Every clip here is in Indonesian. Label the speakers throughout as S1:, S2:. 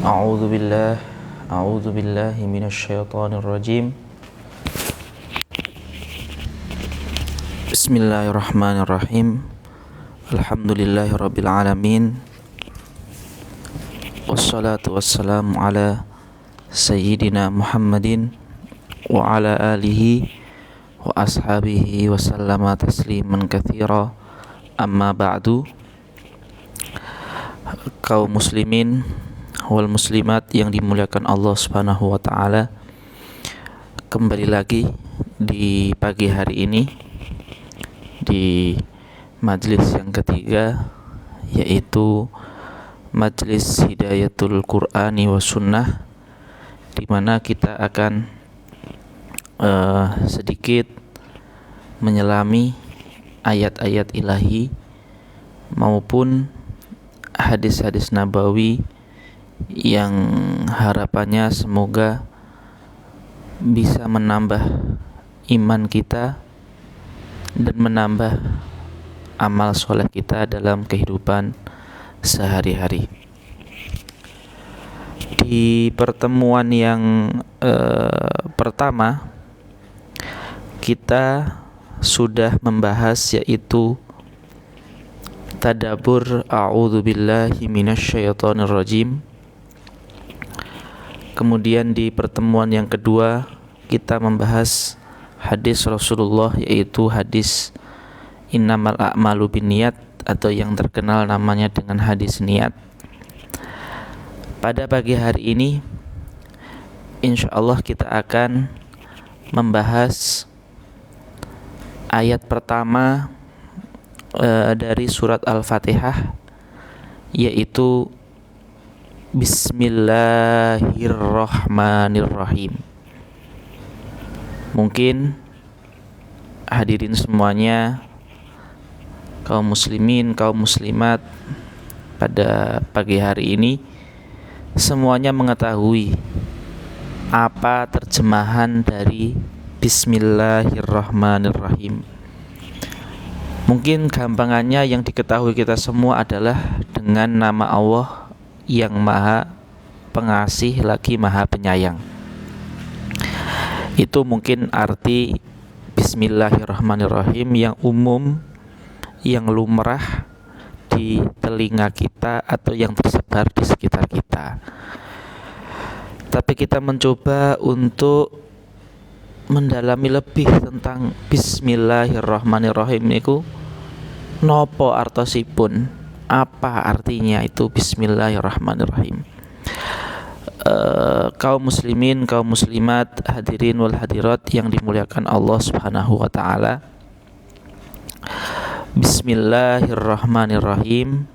S1: أعوذ بالله أعوذ بالله من الشيطان الرجيم. بسم الله الرحمن الرحيم. الحمد لله رب العالمين، والصلاة والسلام على سيدنا محمد وعلى آله وأصحابه وسلم تسليما كثيرا. أما بعد, kaum muslimin wal muslimat yang dimuliakan Allah Subhanahu wa taala, kembali lagi di pagi hari ini di majelis yang ketiga, yaitu majelis Hidayatul Qur'ani wa Sunnah, di mana kita akan sedikit menyelami ayat-ayat ilahi maupun hadis-hadis nabawi yang harapannya semoga bisa menambah iman kita dan menambah amal soleh kita dalam kehidupan sehari-hari. Di pertemuan yang pertama, kita sudah membahas yaitu tadabbur a'udzubillahi minasyaitonirrajim. Kemudian di pertemuan yang kedua kita membahas hadis Rasulullah, yaitu hadis innamal a'malu binniyat, atau yang terkenal namanya dengan hadis niat. Pada pagi hari ini insyaallah kita akan membahas ayat pertama dari surat Al-Fatihah, yaitu Bismillahirrahmanirrahim. Mungkin hadirin semuanya, kaum muslimin, kaum muslimat, pada pagi hari ini semuanya mengetahui apa terjemahan dari Bismillahirrahmanirrahim. Mungkin gampangannya yang diketahui kita semua adalah dengan nama Allah yang Maha Pengasih lagi Maha Penyayang. Itu mungkin arti Bismillahirrahmanirrahim yang umum, yang lumrah di telinga kita atau yang tersebar di sekitar kita. Tapi kita mencoba untuk mendalami lebih tentang Bismillahirrahmanirrahim niku nopo artosipun, apa artinya itu Bismillahirrahmanirrahim. Kaum muslimin, kaum muslimat, hadirin wal hadirat yang dimuliakan Allah Subhanahu wa taala, Bismillahirrahmanirrahim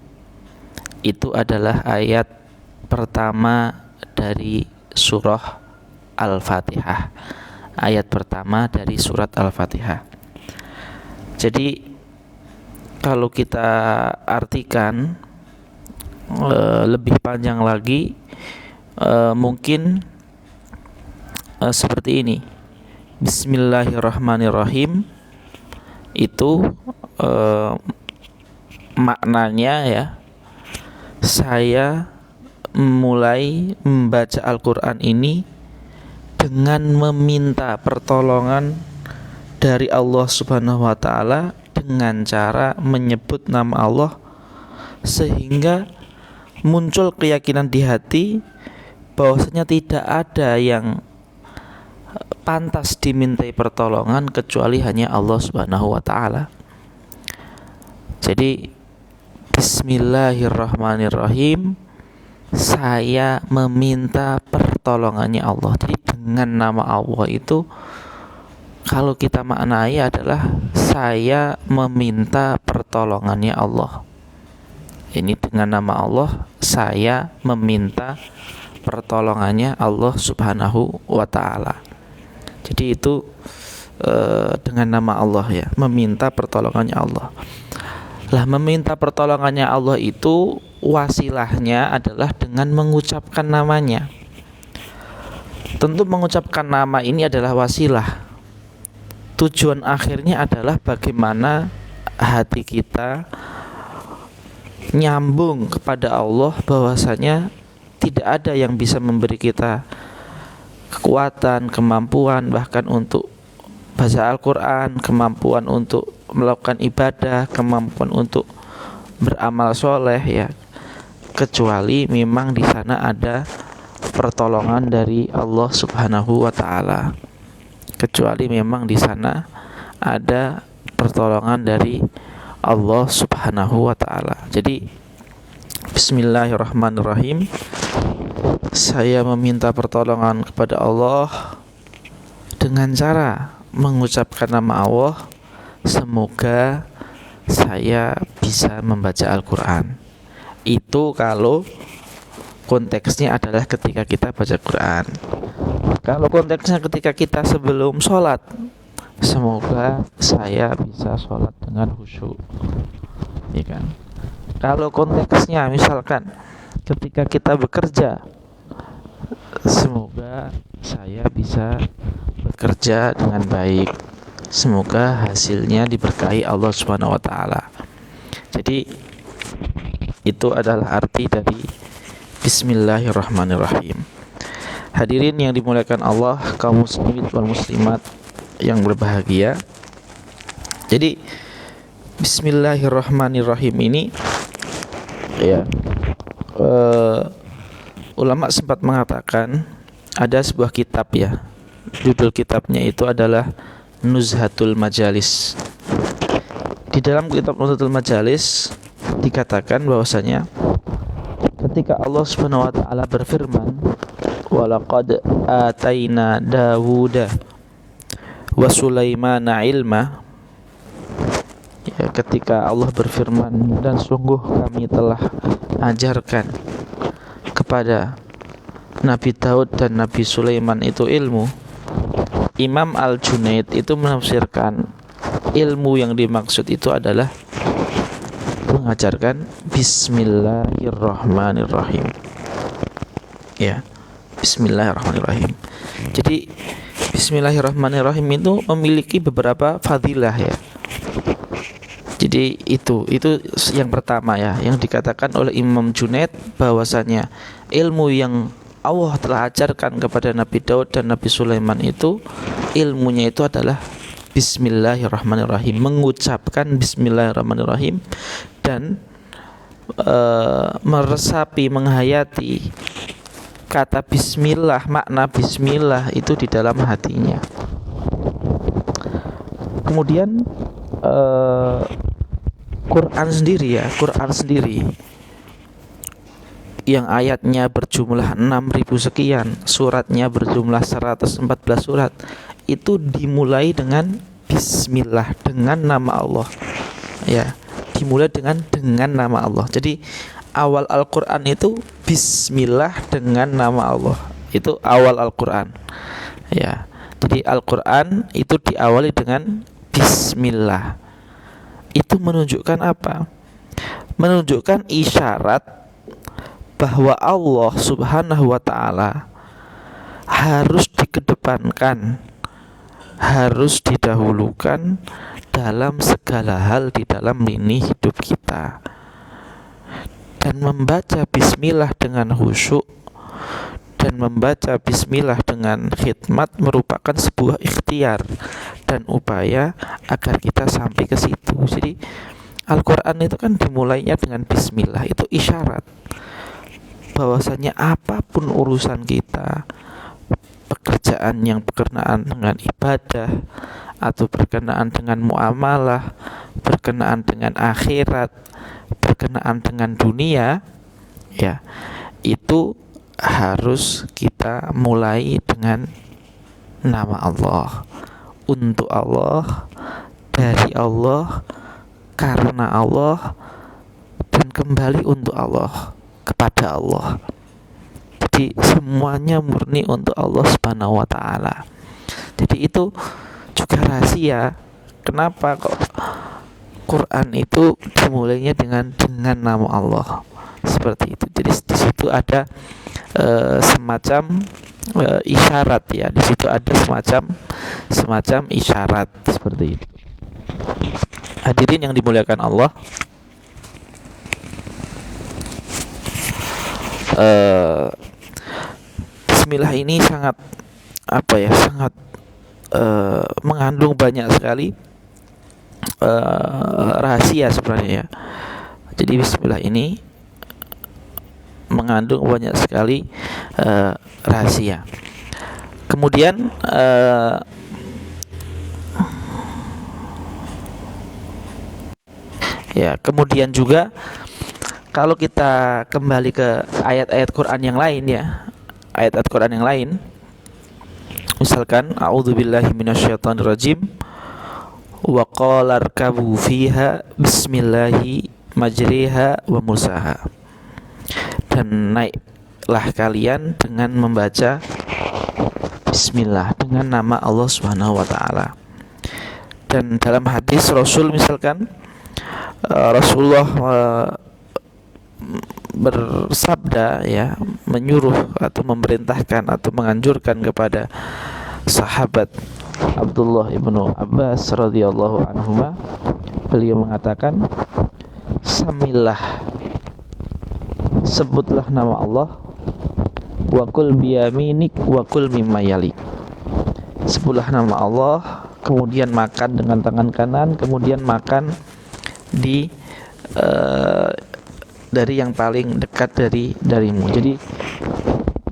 S1: itu adalah ayat pertama dari surah Al-Fatihah. Ayat pertama dari surat Al-Fatihah. Jadi kalau kita artikan lebih panjang lagi, mungkin seperti ini. Bismillahirrahmanirrahim itu maknanya ya, saya mulai membaca Al-Quran ini dengan meminta pertolongan dari Allah Subhanahu wa taala dengan cara menyebut nama Allah, sehingga muncul keyakinan di hati bahwasanya tidak ada yang pantas dimintai pertolongan kecuali hanya Allah Subhanahu wa taala. Jadi Bismillahirrahmanirrahim, saya meminta pertolongannya Allah. Jadi dengan nama Allah itu, kalau kita maknai adalah saya meminta pertolongannya Allah. Ini dengan nama Allah, saya meminta pertolongannya Allah Subhanahu wa ta'ala. Jadi itu dengan nama Allah ya, meminta pertolongannya Allah. Lah, meminta pertolongannya Allah itu wasilahnya adalah dengan mengucapkan namanya. Tentu mengucapkan nama ini adalah wasilah. Tujuan akhirnya adalah bagaimana hati kita nyambung kepada Allah, bahwasanya tidak ada yang bisa memberi kita kekuatan, kemampuan bahkan untuk baca Al-Quran, kemampuan untuk melakukan ibadah, kemampuan untuk beramal soleh, ya, kecuali memang di sana ada pertolongan dari Allah Subhanahu wa taala. Kecuali memang di sana ada pertolongan dari Allah Subhanahu wa taala. Jadi bismillahirrahmanirrahim. Saya meminta pertolongan kepada Allah dengan cara mengucapkan nama Allah. Semoga saya bisa membaca Al-Quran. Itu kalau konteksnya adalah ketika kita baca Quran. Kalau konteksnya ketika kita sebelum sholat, semoga saya bisa sholat dengan khusyuk, ya kan? Kalau konteksnya misalkan ketika kita bekerja, semoga saya bisa bekerja dengan baik, semoga hasilnya diberkahi Allah Subhanahu wa taala. Jadi itu adalah arti dari bismillahirrahmanirrahim. Hadirin yang dimuliakan Allah, kaum muslimin wal muslimat yang berbahagia. Jadi bismillahirrahmanirrahim ini, ya, ulama sempat mengatakan ada sebuah kitab, ya, judul kitabnya itu adalah Nuzhatul Majalis. Di dalam kitab Nuzhatul Majalis dikatakan bahwasanya ketika Allah Subhanahu wa taala berfirman, walaqad ataina Dawuda wa Sulaimana ilma, ya, ketika Allah berfirman, dan sungguh kami telah ajarkan kepada Nabi Daud dan Nabi Sulaiman itu ilmu. Imam Al-Junaid itu menafsirkan ilmu yang dimaksud itu adalah mengajarkan bismillahirrahmanirrahim, ya, bismillahirrahmanirrahim. Jadi bismillahirrahmanirrahim itu memiliki beberapa fadilah, ya. Jadi itu yang pertama, ya, yang dikatakan oleh Imam Junaid bahwasanya ilmu yang Allah telah ajarkan kepada Nabi Daud dan Nabi Sulaiman itu ilmunya itu adalah bismillahirrahmanirrahim, mengucapkan bismillahirrahmanirrahim dan meresapi, menghayati kata bismillah, makna bismillah itu di dalam hatinya. Kemudian Quran sendiri yang ayatnya berjumlah 6.000 sekian, suratnya berjumlah 114 surat, itu dimulai dengan bismillah, dengan nama Allah, ya, dimulai dengan nama Allah. Jadi awal Al-Quran itu bismillah dengan nama Allah, itu awal Al-Quran, ya. Jadi Al-Quran itu diawali dengan bismillah. Itu menunjukkan apa? Menunjukkan isyarat bahwa Allah Subhanahu wa ta'ala harus dikedepankan, harus didahulukan dalam segala hal di dalam lini hidup kita. Dan membaca bismillah dengan khusyuk dan membaca bismillah dengan khidmat merupakan sebuah ikhtiar dan upaya agar kita sampai ke situ. Jadi Al-Quran itu kan dimulainya dengan bismillah, itu isyarat bahwasanya apapun urusan kita, pekerjaan yang berkenaan dengan ibadah atau berkenaan dengan muamalah, berkenaan dengan akhirat, berkenaan dengan dunia, ya, itu harus kita mulai dengan nama Allah, untuk Allah, dari Allah, karena Allah, dan kembali untuk Allah, kepada Allah. Jadi semuanya murni untuk Allah Subhanahu wa taala. Jadi itu juga rahasia kenapa kok Quran itu dimulainya dengan nama Allah, seperti itu. Jadi di situ ada semacam isyarat, ya. Di situ ada semacam isyarat seperti itu. Hadirin yang dimuliakan Allah, eh, Bismillah ini sangat sangat mengandung banyak sekali rahasia sebenarnya ya. Jadi Bismillah ini mengandung banyak sekali rahasia. Kemudian kemudian juga kalau kita kembali ke ayat-ayat Quran yang lain ya, ayat-ayat Quran yang lain, misalkan a'udzubillahi minasyaitonirrajim wa qala arkabu fiha bismillahi majriha wa mursaha, dan naiklah kalian dengan membaca bismillah, dengan nama Allah Subhanahu wa taala. Dan dalam hadis Rasul misalkan Rasulullah bersabda ya, menyuruh atau memerintahkan atau menganjurkan kepada sahabat Abdullah ibnu Abbas radhiyallahu anhuma, beliau mengatakan, samillah, sebutlah nama Allah, wa kul biyaminik wa kul mimma yalik, sebutlah nama Allah, kemudian makan dengan tangan kanan, kemudian makan dari yang paling dekat darimu. Jadi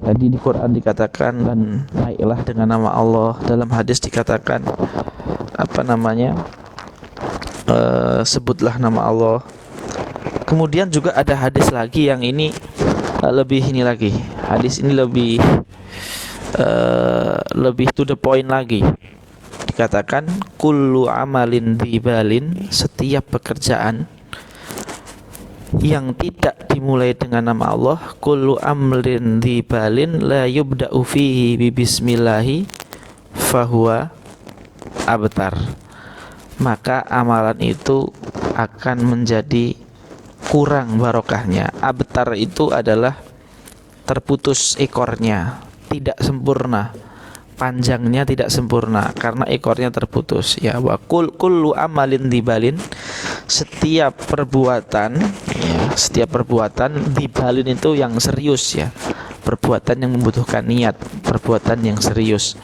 S1: tadi di Quran dikatakan dan naiklah dengan nama Allah, dalam hadis dikatakan sebutlah nama Allah. Kemudian juga ada hadis lagi yang ini lebih hadis ini lebih to the point lagi. Dikatakan kullu amalin dhibalin, setiap pekerjaan yang tidak dimulai dengan nama Allah, kullu amrin dhibalin la yubda'u fihi bi bismillahi fahuwa abtar, maka amalan itu akan menjadi kurang barokahnya. Abtar itu adalah terputus ekornya, tidak sempurna, panjangnya tidak sempurna karena ekornya terputus ya. Wa kullu amalin dhibalin, setiap perbuatan dhibalin itu yang serius ya, perbuatan yang membutuhkan niat, perbuatan yang serius,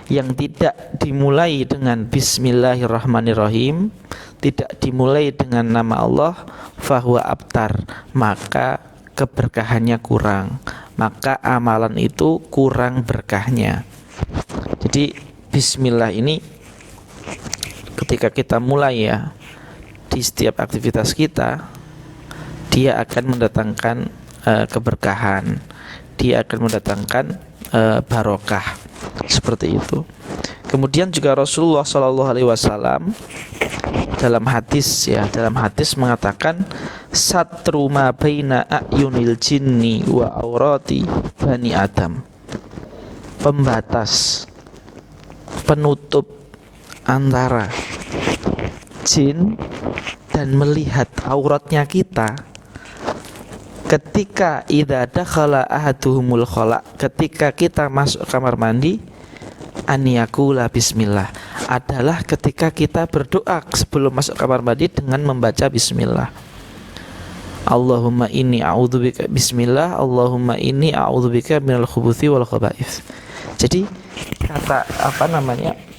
S1: yang tidak dimulai dengan bismillahirrahmanirrahim, tidak dimulai dengan nama Allah, fahuwa abtar, maka keberkahannya kurang, maka amalan itu kurang berkahnya. Jadi bismillah ini ketika kita mulai ya, di setiap aktivitas kita, dia akan mendatangkan keberkahan, dia akan mendatangkan barokah, seperti itu. Kemudian juga Rasulullah SAW dalam hadis mengatakan, satru ma baina a'yunil jinni wa aurati bani Adam, pembatas, penutup antara jin dan melihat auratnya kita, ketika idza dakhala ahaduhumul khala, ketika kita masuk kamar mandi, an yaqula bismillah, adalah ketika kita berdoa sebelum masuk kamar mandi dengan membaca bismillah. Allahumma inni a'udzubika, bismillah, Allahumma inni a'udzubika minal khubuthi wal khaba'ith. Jadi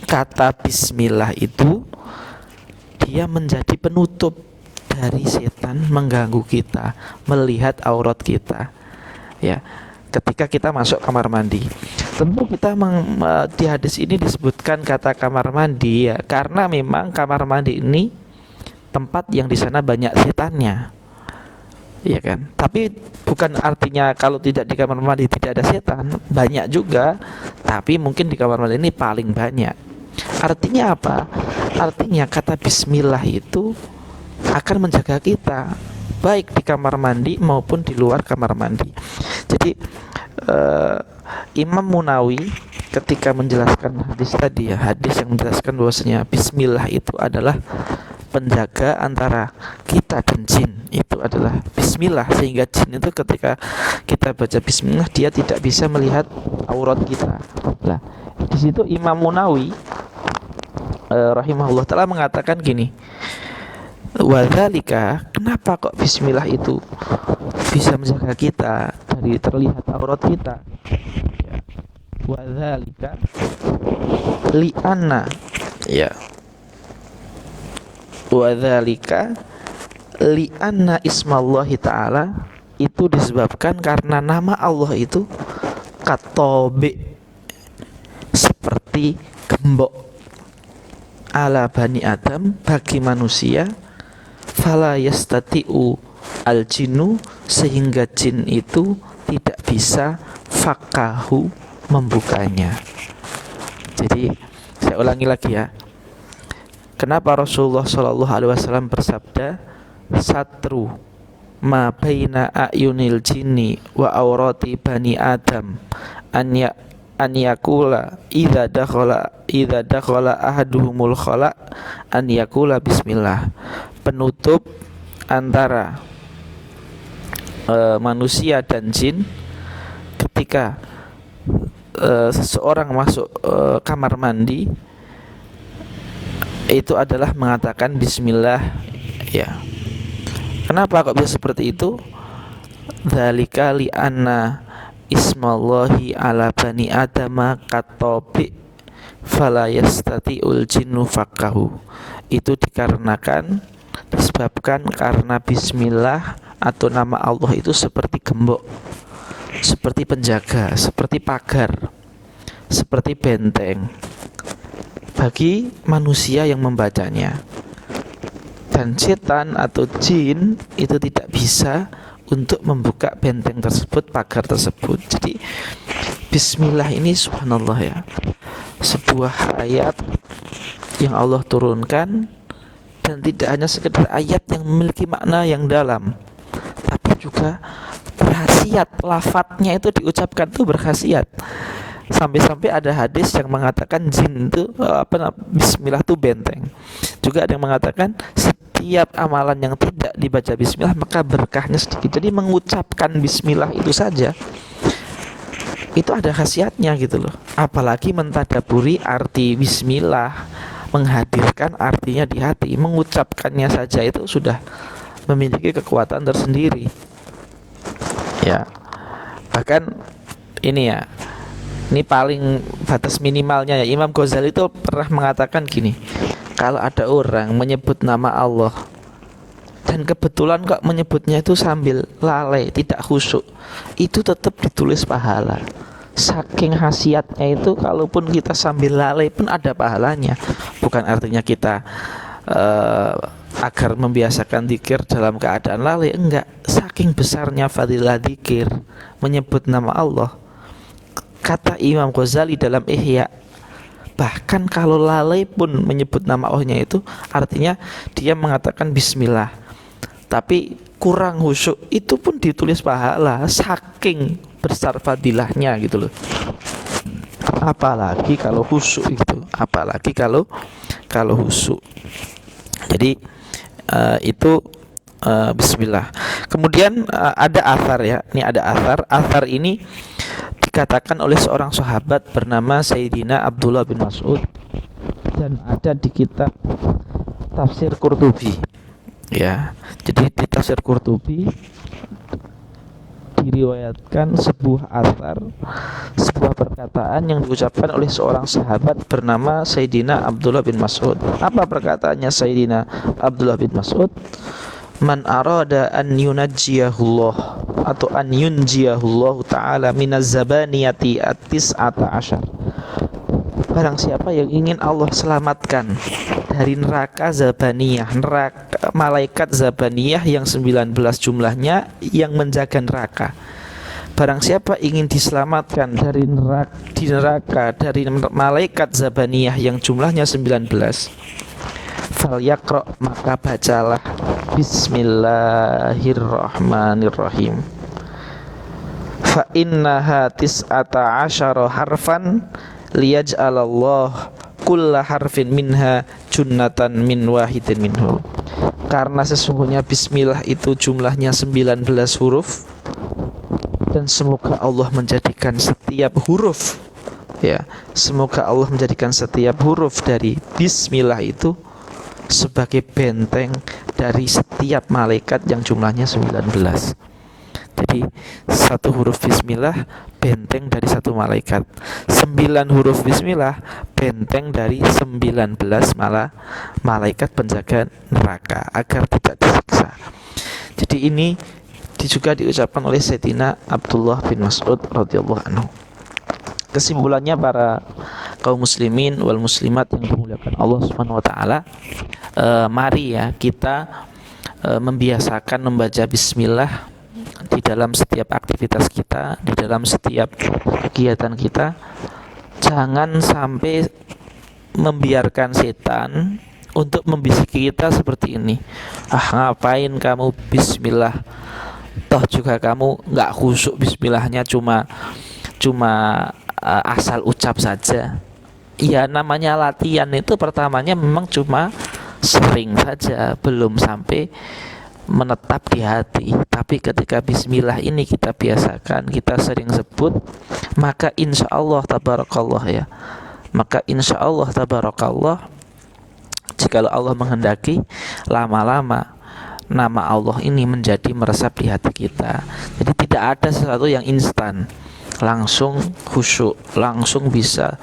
S1: kata bismillah itu dia menjadi penutup dari setan mengganggu kita, melihat aurat kita ya, ketika kita masuk kamar mandi. Tentu kita di hadis ini disebutkan kata kamar mandi ya, karena memang kamar mandi ini tempat yang di sana banyak setannya, ya kan. Tapi bukan artinya kalau tidak di kamar mandi tidak ada setan, banyak juga, tapi mungkin di kamar mandi ini paling banyak. Artinya apa? Artinya kata bismillah itu akan menjaga kita, baik di kamar mandi maupun di luar kamar mandi. Jadi Imam Munawi ketika menjelaskan hadis tadi ya, hadis yang menjelaskan bahwasanya bismillah itu adalah penjaga antara kita dan jin, itu adalah bismillah, sehingga jin itu ketika kita baca bismillah dia tidak bisa melihat aurat kita. Nah, di situ Imam Munawi rahimahullah taala mengatakan gini, Wadzalika, kenapa kok bismillah itu bisa menjaga kita dari terlihat aurat kita? Ya. Wadzalika li'anna, ya. Wadzalika li'anna ismallahi ta'ala, itu disebabkan karena nama Allah itu katobe, seperti gembok, ala bani Adam, bagi manusia, fala yastati'u al jinnu, sehingga jin itu tidak bisa fakahu, membukanya. Jadi saya ulangi lagi ya, kenapa Rasulullah SAW bersabda satru ma baina ayunil jinni wa aurati bani Adam an yakula idza dakhala ahaduhumul khala an yakula bismillah. Penutup antara manusia dan jin ketika seseorang masuk kamar mandi itu adalah mengatakan bismillah, ya. Kenapa kok bisa seperti itu? Dzalika li anna ismallahi ala bani adama katobi fala yastati'ul jinnu fakahu. Itu dikarenakan, disebabkan karena bismillah atau nama Allah itu seperti gembok, seperti penjaga, seperti pagar, seperti benteng bagi manusia yang membacanya. Dan setan atau jin itu tidak bisa untuk membuka benteng tersebut, pagar tersebut. Jadi bismillah ini subhanallah ya, sebuah ayat yang Allah turunkan, dan tidak hanya sekedar ayat yang memiliki makna yang dalam, tapi juga berkhasiat. Lafadznya itu diucapkan tuh berkhasiat. Sampai-sampai ada hadis yang mengatakan jin itu bismillah itu benteng. Juga ada yang mengatakan setiap amalan yang tidak dibaca bismillah maka berkahnya sedikit. Jadi mengucapkan bismillah itu saja itu ada khasiatnya gitu loh. Apalagi mentadaburi arti bismillah, menghadirkan artinya di hati, mengucapkannya saja itu sudah memiliki kekuatan tersendiri. Ya. Bahkan ini ya, ini paling batas minimalnya ya. Imam Ghazali itu pernah mengatakan gini, kalau ada orang menyebut nama Allah dan kebetulan kok menyebutnya itu sambil lalai, tidak khusyuk, itu tetap ditulis pahala. Saking khasiatnya itu, kalaupun kita sambil lalai pun ada pahalanya. Bukan artinya kita agar membiasakan zikir dalam keadaan lalai, enggak. Saking besarnya fadilah zikir menyebut nama Allah. Kata Imam Ghazali dalam Ihya, bahkan kalau lalai pun menyebut nama Allahnya itu artinya dia mengatakan bismillah, tapi kurang khusyuk, itu pun ditulis pahala. Saking besar fadilahnya gitu loh. Apalagi kalau khusyuk gitu, apalagi kalau khusyuk. Jadi itu bismillah. Kemudian ada athar ya. Ini ada athar. Athar ini dikatakan oleh seorang sahabat bernama Sayyidina Abdullah bin Mas'ud, dan ada di kitab Tafsir Qurtubi. Ya, jadi di Tafsir Qurtubi diriwayatkan sebuah athar, sebuah perkataan yang diucapkan oleh seorang sahabat bernama Sayyidina Abdullah bin Mas'ud. Apa perkataannya Sayyidina Abdullah bin Mas'ud? Man arada an yunajjiyahullah atau an yunjiyahullah ta'ala minaz zabaniyati at-tis'ata asyar. Barang siapa yang ingin Allah selamatkan dari neraka Zabaniyah, neraka malaikat Zabaniyah yang 19 jumlahnya yang menjaga neraka. Barang siapa ingin diselamatkan dari neraka dari malaikat Zabaniyah yang jumlahnya 19, falyaqra, maka bacalah bismillahirrahmanirrahim. Fa innaha tis'ata asyara harfan liyaj'alallah kulla harfin minha junnatan min wahidin minhu. Karena sesungguhnya bismillah itu jumlahnya 19 huruf, dan semoga Allah menjadikan setiap huruf, ya, semoga Allah menjadikan setiap huruf dari bismillah itu sebagai benteng dari setiap malaikat yang jumlahnya 19. Jadi satu huruf bismillah benteng dari satu malaikat. 9 huruf bismillah benteng dari 19 malaikat penjaga neraka agar tidak disiksa. Jadi ini juga diucapkan oleh Sayyidina Abdullah bin Mas'ud radhiyallahu anhu. Kesimpulannya para kaum muslimin wal muslimat yang dimuliakan Allah Subhanahu wa taala, mari ya kita membiasakan membaca bismillah di dalam setiap aktivitas kita, di dalam setiap kegiatan kita. Jangan sampai membiarkan setan untuk membisiki kita seperti ini. Ngapain kamu bismillah? Toh juga kamu nggak khusyuk bismillahnya, cuma asal ucap saja. Ya namanya latihan itu pertamanya memang cuma sering saja, belum sampai menetap di hati. Tapi ketika bismillah ini kita biasakan, kita sering sebut, maka insya Allah tabarakallah ya, maka insya Allah tabarakallah, jikalau Allah menghendaki, lama-lama nama Allah ini menjadi meresap di hati kita. Jadi tidak ada sesuatu yang instan langsung khusyuk, langsung bisa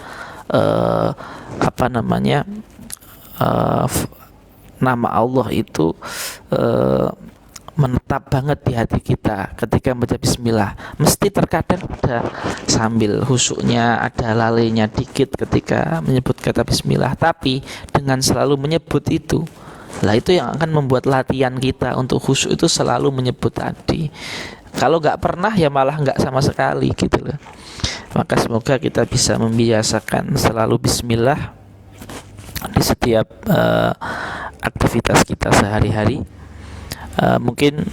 S1: nama Allah itu menetap banget di hati kita ketika membaca bismillah. Mesti terkadang ada sambil khusyuknya, ada lalainya dikit ketika menyebut kata bismillah, tapi dengan selalu menyebut itu, lah itu yang akan membuat latihan kita untuk khusyuk itu selalu menyebut tadi. Kalau nggak pernah ya malah nggak sama sekali gitu loh. Maka semoga kita bisa membiasakan selalu bismillah di setiap aktivitas kita sehari-hari. Mungkin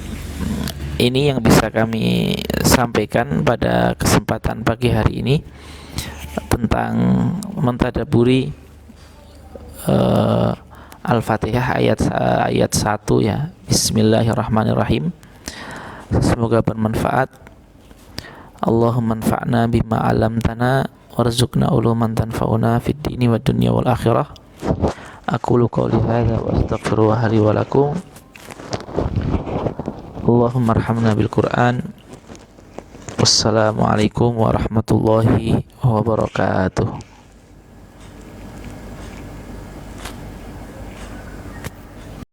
S1: ini yang bisa kami sampaikan pada kesempatan pagi hari ini tentang mentadaburi Al-Fatihah ayat 1 ya. Bismillahirrahmanirrahim. Semoga bermanfaat. Allahumma anfa'na bima 'allamtana warzuqna uluman tanfa'una fid dini wad dunya wal akhirah. Aqulu qouli hadza wa astaghfirullaha li wa lakum. Allahumma arhamna bil Qur'an. Wassalamualaikum warahmatullahi wabarakatuh.